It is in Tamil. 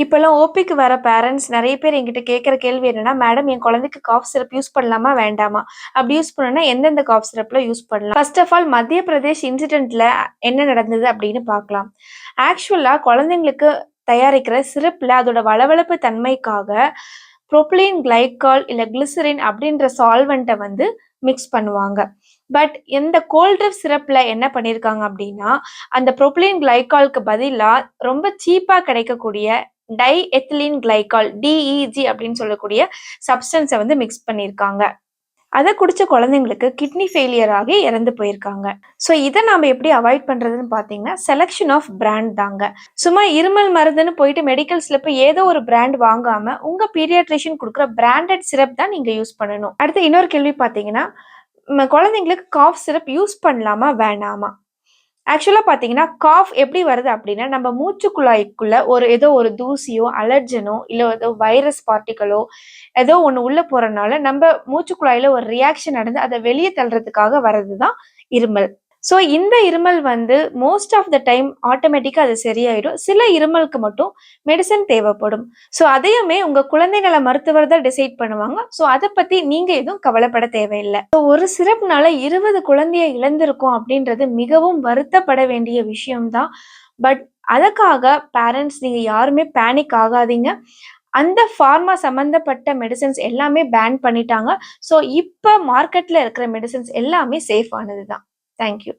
இப்போல்லாம் ஓபிக்கு வர பேரண்ட்ஸ் நெறைய பேர் என்கிட்ட கேட்குற கேள்வி என்னன்னா, மேடம் என் குழந்தைக்கு காஃப் சிரப் யூஸ் பண்ணலாமா? வேண்டாமா? அப்படி யூஸ் பண்ணணும்னா எந்தெந்த காஃப் சிரப்லாம் யூஸ் பண்ணலாம்? ஃபர்ஸ்ட் ஆஃப் ஆல் மத்திய பிரதேஷ் இன்சிடென்ட்ல என்ன நடந்தது அப்படின்னு பார்க்கலாம். ஆக்சுவலா குழந்தைங்களுக்கு தயாரிக்கிற சிரப்ல அதோட வளவளப்பு தன்மைக்காக புரோபிலீன் கிளைகால் இல்ல கிளிசரின் அப்படின்ற சால்வெண்ட்டை வந்து மிக்ஸ் பண்ணுவாங்க. பட் இந்த கோல்ட் ட்ரிப் சிரப்ல என்ன பண்ணியிருக்காங்க அப்படின்னா, அந்த புரோபிலீன் கிளைகால்க்கு பதிலா ரொம்ப சீப்பா கிடைக்கக்கூடிய டை எத்திலீன் கிளைகால் டிஇஜி அப்படின்னு சொல்லக்கூடிய சப்ஸ்டன்ஸை வந்து மிக்ஸ் பண்ணியிருக்காங்க. அதை குடிச்ச குழந்தைங்களுக்கு கிட்னி ஃபெயிலியர் ஆகி இறந்து போயிருக்காங்க. ஸோ இதை நாம எப்படி அவாய்ட் பண்றதுன்னு பார்த்தீங்கன்னா, செலெக்ஷன் ஆஃப் பிராண்ட் தாங்க. சும்மா இருமல் மருந்துன்னு போயிட்டு மெடிக்கல்ஸ்ல போய் ஏதோ ஒரு பிராண்ட் வாங்காம உங்க பீடியாட்ரிஷியன் கொடுக்குற பிராண்டட் சிரப் தான் நீங்க யூஸ் பண்ணணும். அடுத்து இன்னொரு கேள்வி பார்த்தீங்கன்னா, குழந்தைங்களுக்கு காஃப் சிரப் யூஸ் பண்ணலாமா வேணாமா? ஆக்சுவலா பார்த்தீங்கன்னா, காஃப் எப்படி வருது அப்படின்னா, நம்ம மூச்சு குழாய்க்குள்ள ஏதோ ஒரு தூசியோ, அலர்ஜனோ, இல்ல ஏதோ வைரஸ் பார்ட்டிகளோ ஏதோ ஒண்ணு உள்ள போறனால, நம்ம மூச்சு குழாயில ஒரு ரியாக்ஷன் நடந்து அத வெளிய தள்றதுக்காக வர்றது தான் இருமல். ஸோ இந்த இருமல் வந்து மோஸ்ட் ஆஃப் த டைம் ஆட்டோமேட்டிக்கா அது சரியாயிடும். சில இருமலுக்கு மட்டும் மெடிசன் தேவைப்படும். ஸோ அதையுமே உங்க குழந்தைகள மருத்துவர் தான் டிசைட் பண்ணுவாங்க. ஸோ அத பத்தி நீங்க எதுவும் கவலைப்பட தேவையில்ல. ஒரு சிரப்னால 20 குழந்தைய இழந்திருக்கோம் அப்படின்றது மிகவும் வருத்தப்பட வேண்டிய விஷயம் தான். பட் அதுக்காக பேரண்ட்ஸ் நீங்க யாருமே பேனிக் ஆகாதீங்க. அந்த ஃபார்மா சம்பந்தப்பட்ட மெடிசின்ஸ் எல்லாமே பேன் பண்ணிட்டாங்க. ஸோ இப்ப மார்க்கெட்ல இருக்கிற மெடிசின்ஸ் எல்லாமே சேஃப் ஆனது தான். Thank you.